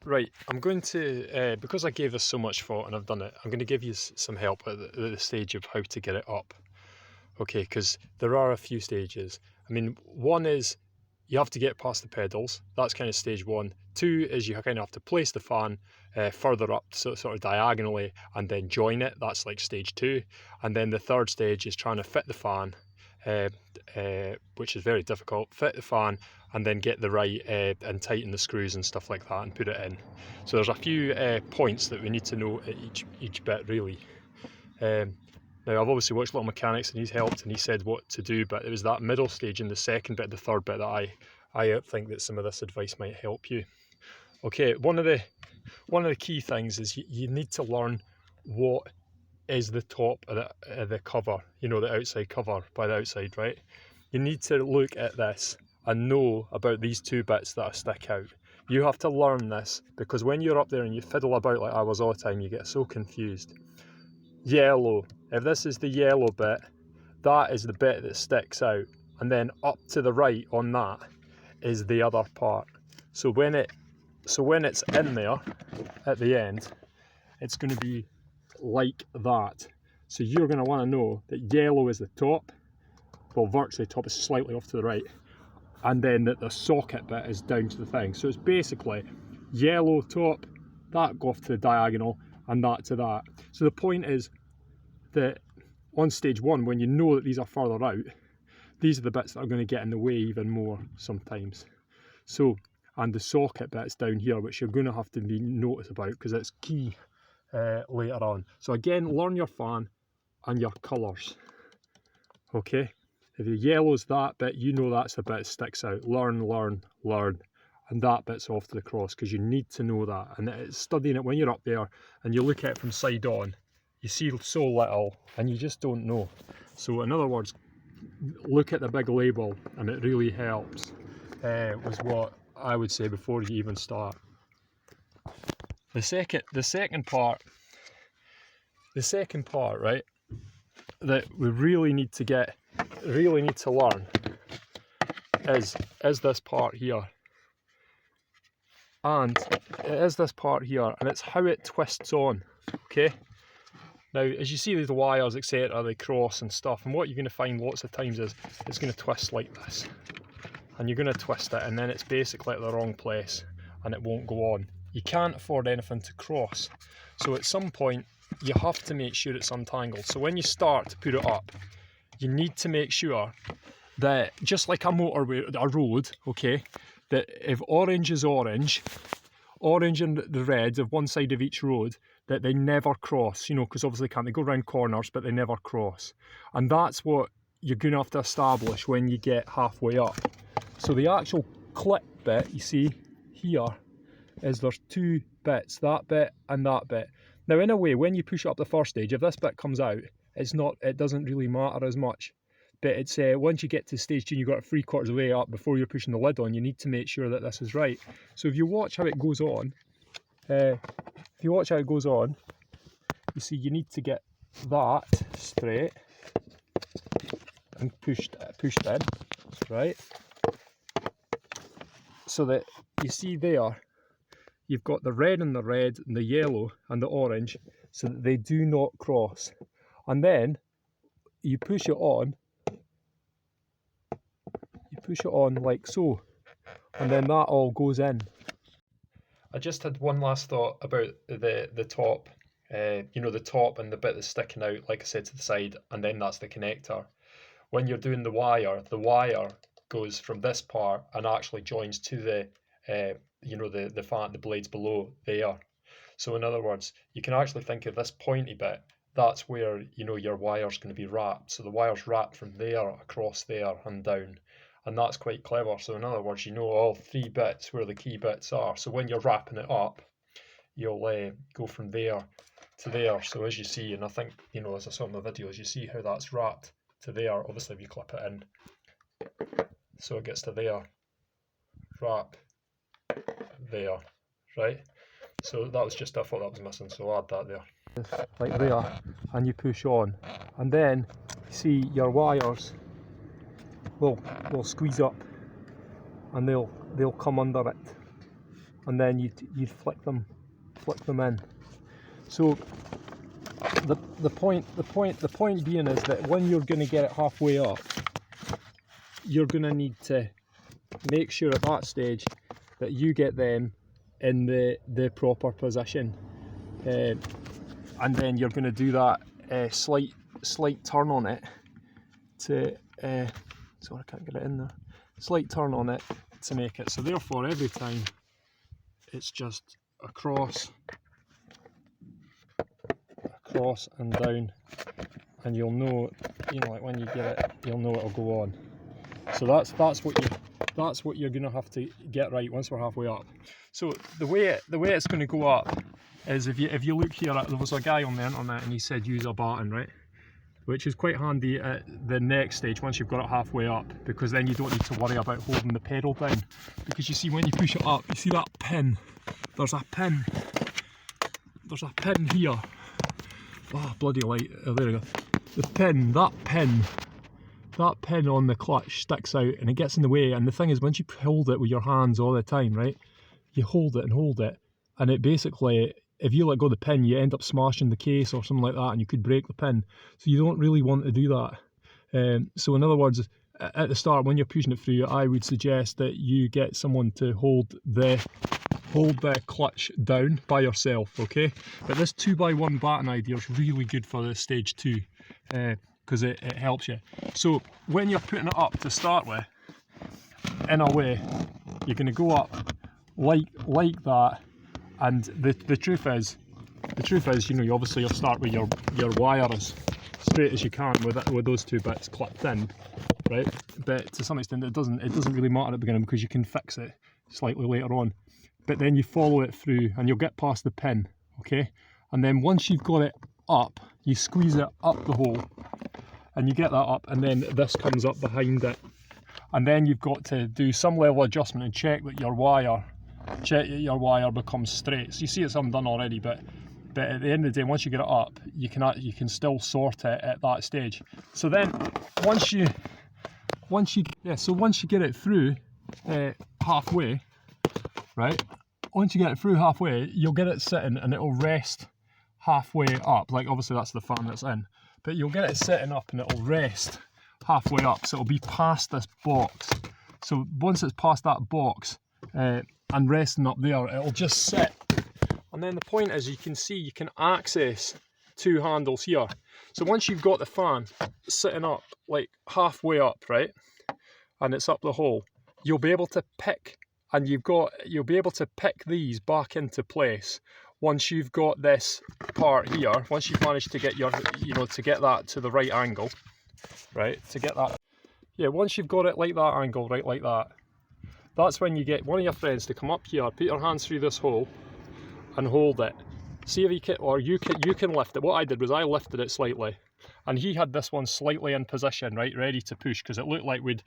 Right, I'm going to, because I gave this so much thought and I've done it, I'm going to give you some help at the stage of how to get it up. Okay, because there are a few stages. I mean, one is you have to get past the pedals. That's kind of stage one. Two is you kind of have to place the fan further up, so sort of diagonally, and then join it. That's like stage two. And then the third stage is trying to fit the fan, which is very difficult. Fit the fan and then get the right and tighten the screws and stuff like that and put it in. So there's a few points that we need to know at each bit really. Now I've obviously watched a lot of mechanics and he's helped and he said what to do, but it was that middle stage and the second bit, the third bit, that I think that some of this advice might help you. Okay, one of the key things is you need to learn what is the top of the cover, you know, the outside cover by the outside, right? You need to look at this and know about these two bits that stick out. You have to learn this because when you're up there and you fiddle about like I was all the time, you get so confused. Yellow, if this is the yellow bit, that is the bit that sticks out, and then up to the right on that is the other part. So when it's in there at the end, it's going to be like that. So you're going to want to know that yellow is the top, well virtually top is slightly off to the right, and then that the socket bit is down to the thing. So it's basically yellow top, that go off to the diagonal, and that to that. So the point is that on stage one, when you know that these are further out, these are the bits that are going to get in the way even more sometimes. So, and the socket bit's down here, which you're going to have to be notice about because it's key later on. So again, learn your fan and your colours. Okay, if the yellow's that bit, you know that's the bit that sticks out. Learn, learn, learn. And that bit's off to the cross because you need to know that. And it's studying it when you're up there and you look at it from side on, you see so little and you just don't know. So in other words, look at the big label and it really helps, was what I would say before you even start. The second part, right, that we really need to learn is this part here. And it is this part here, and it's how it twists on, okay? Now, as you see the wires, etc., they cross and stuff, and what you're going to find lots of times is it's going to twist like this. And you're going to twist it, and then it's basically at the wrong place, and it won't go on. You can't afford anything to cross. So at some point, you have to make sure it's untangled. So when you start to put it up, you need to make sure that, just like a motorway, a road, okay, that if orange is orange and the red of one side of each road, that they never cross, you know, because obviously they go around corners, but they never cross. And that's what you're going to have to establish when you get halfway up. So the actual clip bit, you see here, is there's two bits, that bit and that bit. Now in a way, when you push up the first stage, if this bit comes out, it doesn't really matter as much. But it's once you get to stage 2 and you've got it 3/4 of the way up before you're pushing the lid on, you need to make sure that this is right. So if you watch how it goes on, you see you need to get that straight and pushed in, right? So that you see there, you've got the red and the yellow and the orange, so that they do not cross. And then you push it on. Like so, and then that all goes in. I just had one last thought about the top, you know, the top and the bit that's sticking out, like I said, to the side, and then that's the connector. When you're doing the wire goes from this part and actually joins to the, you know, the fan, the blades below there. So in other words, you can actually think of this pointy bit, that's where, you know, your wire's going to be wrapped. So the wire's wrapped from there across there and down. And that's quite clever. So in other words, you know all three bits where the key bits are. So when you're wrapping it up, you'll go from there to there. So as you see, and I think, you know, as I saw in the videos, you see how that's wrapped to there. Obviously, if you clip it in, so it gets to there, wrap there, right? So that was just, I thought that was missing, so I'll add that there. Like there, and you push on, and then you see your wires will squeeze up and they'll come under it. and then you'd flick them in. So the point being is that when you're going to get it halfway up, you're going to need to make sure at that stage that you get them in the proper position, and then you're going to do that slight turn on it to sorry, I can't get it in there. Slight turn on it to make it. So therefore, every time it's just across and down, and you'll know, like when you get it, you'll know it'll go on. So that's what you're going to have to get right once we're halfway up. So the way it's going to go up is if you look here, there was a guy on the internet and he said use a baton, right? Which is quite handy at the next stage once you've got it halfway up, because then you don't need to worry about holding the pedal down. Because you see, when you push it up, you see that pin? There's a pin here. Oh, bloody light. Oh, there we go. That pin on the clutch sticks out and it gets in the way. And the thing is, once you hold it with your hands all the time, right? You hold it, and it basically, if you let go of the pin, you end up smashing the case or something like that, and you could break the pin. So you don't really want to do that. So in other words, at the start, when you're pushing it through, I would suggest that you get someone to hold the clutch down by yourself, okay? But this 2x1 baton idea is really good for the stage 2, because it helps you. So when you're putting it up to start with, in a way, you're going to go up like that. And the truth is, you obviously you'll start with your wire as straight as you can with those two bits clipped in, right? But to some extent, it doesn't really matter at the beginning, because you can fix it slightly later on. But then you follow it through, and you'll get past the pin, okay? And then once you've got it up, you squeeze it up the hole, and you get that up, and then this comes up behind it, and then you've got to do some level of adjustment and check that your wire becomes straight. So you see it's undone already, but at the end of the day, once you get it up, you can still sort it at that stage. So then once you get it through halfway, right? Once you get it through halfway, you'll get it sitting and it'll rest halfway up. Like, obviously that's the fan that's in, but you'll get it sitting up and it'll rest halfway up. So it'll be past this box. So once it's past that box, and resting up there, it'll just sit. And then the point is, you can see you can access two handles here. So once you've got the fan sitting up like halfway up, right, and it's up the hole, you'll be able to pick, and you'll be able to pick these back into place once you've got this part here. Once you've managed to get to get that to the right angle, right, once you've got it like that angle, right, like that, that's when you get one of your friends to come up here, put your hands through this hole and hold it. See if you can lift it. What I did was I lifted it slightly, and he had this one slightly in position, right, ready to push, because it looked like we'd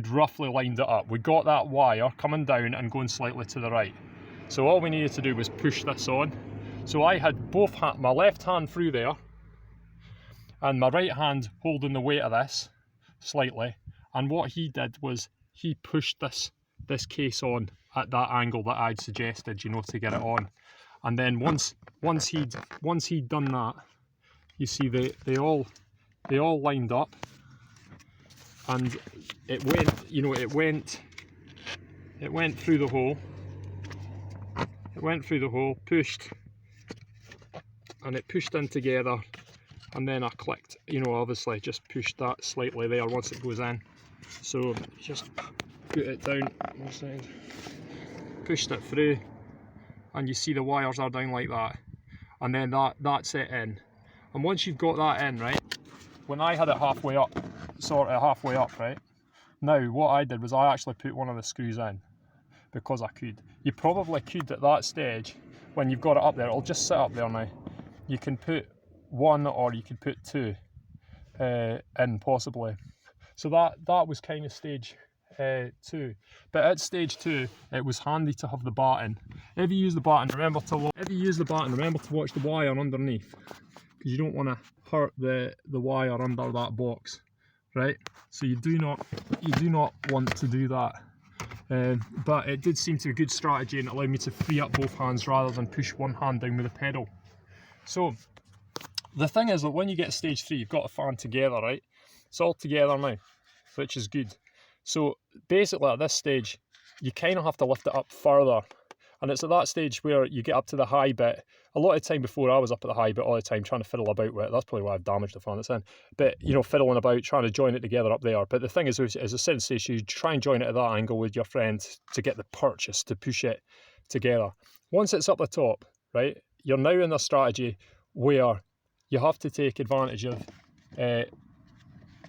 roughly lined it up. We got that wire coming down and going slightly to the right. So all we needed to do was push this on. So I had my left hand through there, and my right hand holding the weight of this slightly. And what he did was he pushed this case on at that angle that I'd suggested, to get it on. And then once he'd done that, you see they all lined up, and it went through the hole. It went through the hole, pushed, and it pushed in together, and then I clicked, obviously just pushed that slightly there once it goes in. So just put it down one side, pushed it through, and you see the wires are down like that, and then that's it in. And once you've got that in, right, when I had it halfway up, right, now what I did was I actually put one of the screws in, because I could. You probably could at that stage, when you've got it up there, it'll just sit up there now. You can put one, or you could put two in possibly. So that was kind of stage 2. But at stage 2, it was handy to have the baton. If you use the baton, remember to watch the wire underneath, because you don't want to hurt the wire under that box, right? So you do not want to do that. but it did seem to be a good strategy, and it allowed me to free up both hands rather than push one hand down with the pedal. So the thing is that when you get to stage 3, you've got a fan together, right? It's all together now, which is good. So basically at this stage, you kind of have to lift it up further. And it's at that stage where you get up to the high bit. A lot of time before, I was up at the high bit all the time trying to fiddle about with it. That's probably why I've damaged the fan it's in. But, you know, fiddling about, trying to join it together up there. But the thing is, as I said, you try and join it at that angle with your friend to get the purchase, to push it together. Once it's up the top, right, you're now in a strategy where you have to take advantage of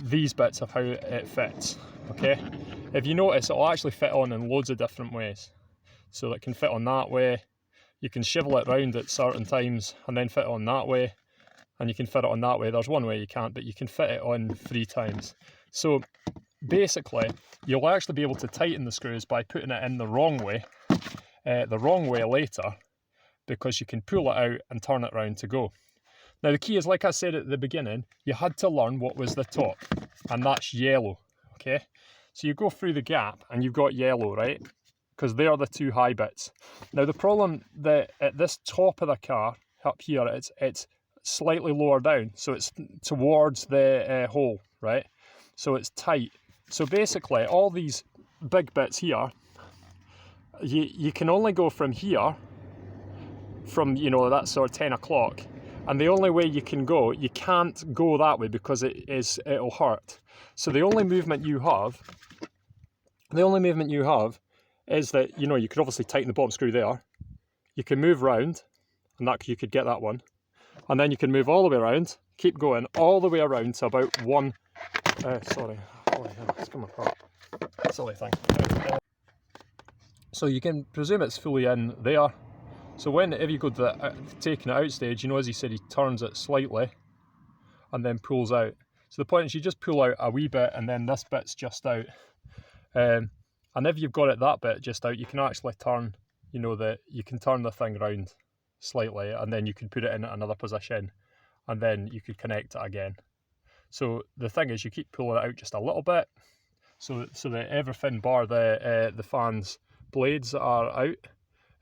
these bits of how it fits, okay? If you notice, it'll actually fit on in loads of different ways. So it can fit on that way, you can shivel it round at certain times and then fit it on that way, and you can fit it on that way. There's one way you can't, but you can fit it on 3 times. So basically, you'll actually be able to tighten the screws by putting it in the wrong way later, because you can pull it out and turn it round to go. Now the key is, like I said at the beginning, you had to learn what was the top, and that's yellow, okay? So you go through the gap and you've got yellow, right? Because they are the 2 high bits. Now the problem that at this top of the car, up here, it's slightly lower down, so it's towards the hole, right? So it's tight. So basically all these big bits here, you can only go from here, from, you know, that sort of 10 o'clock, and the only way you can go, you can't go that way because it'll hurt. So the only movement you have is that, you know, you could obviously tighten the bottom screw there, you can move round, and that you could get that one, and then you can move all the way around, keep going all the way around to about one, sorry, oh yeah, it's coming apart, silly thing. So you can presume it's fully in there. So whenever you go to the taking it out stage, you know, as he said, he turns it slightly and then pulls out. So the point is you just pull out a wee bit and then this bit's just out. And if you've got it that bit just out, you can actually turn, you know, you can turn the thing round slightly, and then you can put it in another position, and then you could connect it again. So the thing is, you keep pulling it out just a little bit, so that everything bar the fan's blades are out,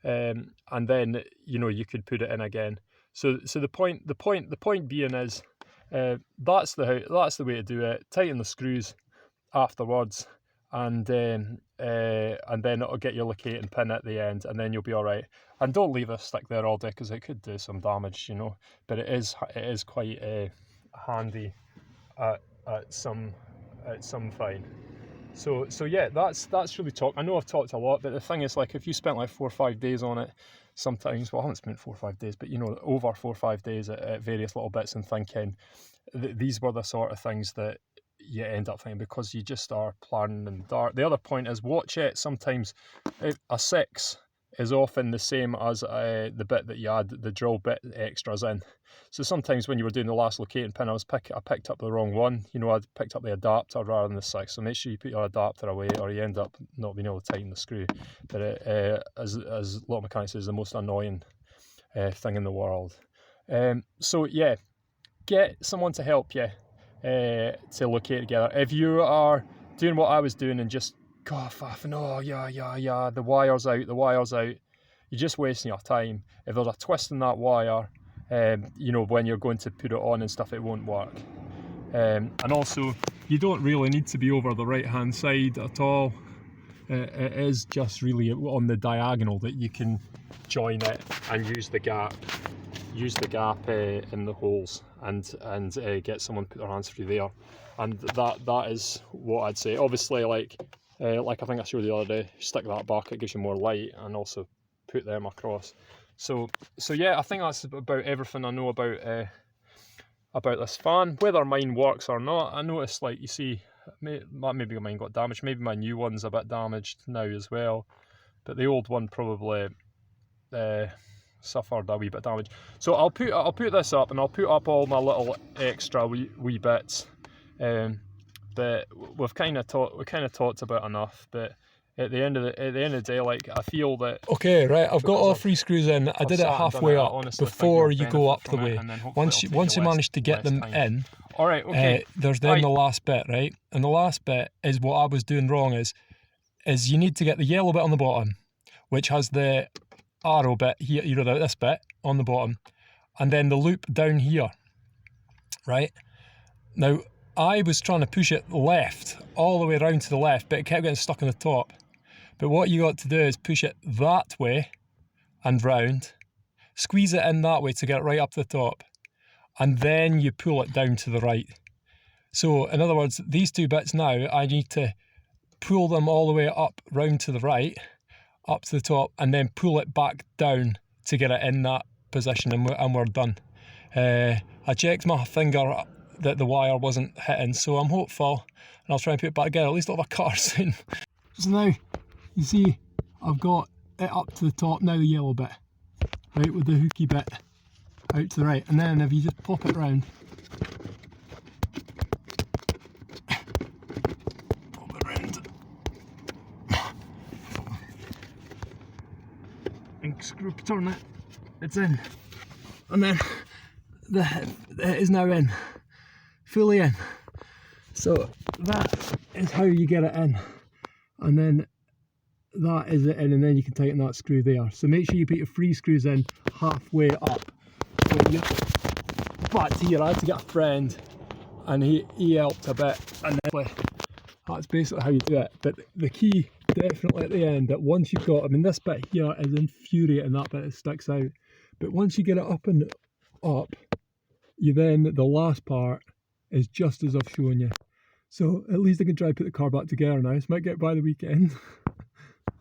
and then, you know, you could put it in again. So the point being is, that's the way to do it. Tighten the screws afterwards, and then it'll get your locating pin at the end, and then you'll be all right. And don't leave it stick there all day, because it could do some damage, you know. But it is quite handy at some fine. So yeah, that's really talk. I know I've talked a lot, but the thing is, like, if you spent like 4 or 5 days on it, sometimes, well, I haven't spent 4 or 5 days, but, you know, over 4 or 5 days at various little bits and thinking, these were the sort of things that you end up thinking, because you just are planning in the dark. The other point is, watch it. Sometimes a 6 is often the same as the bit that you add the drill bit extras in. So sometimes when you were doing the last locating pin, I picked up the wrong one. You know, I picked up the adapter rather than the 6. So make sure you put your adapter away, or you end up not being able to tighten the screw. But as a lot of mechanics say, is the most annoying thing in the world. So yeah, get someone to help you to locate together. If you are doing what I was doing and just cough off and the wire's out, you're just wasting your time. If there's a twist in that wire, you know, when you're going to put it on and stuff, it won't work. And also, you don't really need to be over the right hand side at all. It is just really on the diagonal that you can join it and use the gap in the holes, and get someone put their hands through there. And that is what I'd say. Obviously, like I think I showed the other day, stick that back, it gives you more light, and also put them across. So yeah, I think that's about everything I know about this fan. Whether mine works or not, I noticed, like, you see, maybe mine got damaged, maybe my new one's a bit damaged now as well, but the old one probably suffered a wee bit of damage. So I'll put this up, and I'll put up all my little extra wee bits. But we've kind of talked about enough. But at the end of the day, like, I feel that, okay, right, I've got all 3 screws in. I did it halfway up before you go up the way. Once you manage to get them in, all right, okay, there's then the last bit, right? And the last bit is what I was doing wrong. Is is you need to get the yellow bit on the bottom, which has the arrow bit here, this bit on the bottom, and then the loop down here, right? Now, I was trying to push it left, all the way around to the left, but it kept getting stuck on the top. But what you got to do is push it that way and round, squeeze it in that way to get it right up to the top, and then you pull it down to the right. So, in other words, these two bits now, I need to pull them all the way up, round to the right, up to the top, and then pull it back down to get it in that position, and we're done. I checked my finger that the wire wasn't hitting, so I'm hopeful, and I'll try and put it back together. At least I'll have a car soon. So now, you see, I've got it up to the top now, the yellow bit, right, with the hooky bit out to the right, and then if you just pop it round, and screw, turn it, it's in, and then it is now in, fully in. So that is how you get it in, and then that is it in, and then you can tighten that screw there. So make sure you put your 3 screws in halfway up. So you're back to here. I had to get a friend, and he helped a bit, and then that's basically how you do it. But the key definitely at the end, that once you've got, I mean, this bit here is infuriating, that bit that sticks out, but once you get it up and up, you then, the last part is just as I've shown you. So at least I can try to put the car back together now. This might get by the weekend.